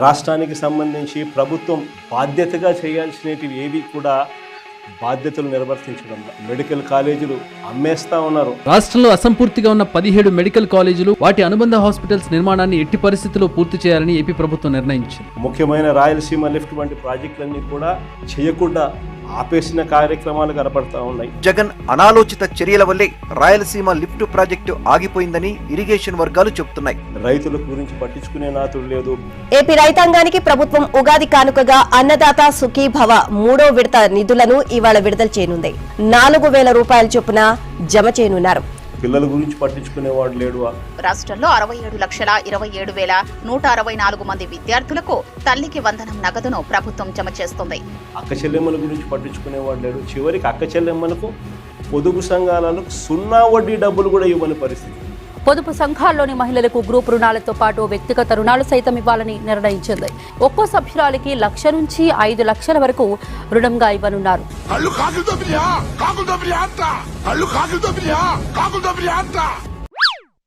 రాష్ట్రానికి సంబంధించి ప్రభుత్వం బాధ్యతగా చేయాల్సినవి ఏవి కూడా బాధ్యతలు నిర్వర్తించడం. మెడికల్ కాలేజీలు అమ్మేస్తా ఉన్నారు. రాష్ట్రంలో అసంపూర్తిగా ఉన్న 17 మెడికల్ కాలేజీలు వాటి అనుబంధ హాస్పిటల్స్ నిర్మాణాన్ని ఎట్టి పరిస్థితుల్లో పూర్తి చేయాలని ఏపీ ప్రభుత్వం నిర్ణయించింది. ముఖ్యమైన రాయలసీమ లిఫ్ట్ వంటి ప్రాజెక్టులన్నీ కూడా చేయకుండా ఆపేసిన కార్యక్రమాలు కనపడతా ఉన్నాయి. జగన్ అనాలోచిత చర్యల వల్లే రాయలసీమ లిఫ్ట్ ప్రాజెక్టు ఆగిపోయిందని ఇరిగేషన్ వర్గాలు చెబుతున్నాయి. రైతుల గురించి పట్టించుకునే నాతుడు లేదు. ఏపీ రైతాంగానికి ప్రభుత్వం ఉగాది కానుకగా అన్నదాత సుఖీభవ 3వ విడత నిధులను ఇవాళ విడుదల చేయనుంది. 4,000 రూపాయల చొప్పున జమ చేయనున్నారు. పిల్లల గురించి పట్టించుకునేవాడు లేడు. రాష్ట్రంలో 67,27,164 మంది విద్యార్థులకు తల్లికి వందనం నగదును ప్రభుత్వం జమ చేస్తుంది. అక్క చెల్లెమ్మల గురించి పట్టించుకునేవాడు లేడు. చివరికి అక్క చెల్లెమ్మలకు పొదుపు సంఘాలకు 0 వడ్డీ డబ్బులు కూడా ఇవ్వని పరిస్థితి. పొదుపు సంఘాల్లోని మహిళలకు గ్రూప్ రుణాలతో పాటు వ్యక్తిగత రుణాలు సైతం ఇవ్వాలని నిర్ణయించింది. ఒక్కో సభ్యురాలికి 1,00,000 నుంచి 5 లక్షల వరకు రుణంగా ఇవ్వనున్నారు.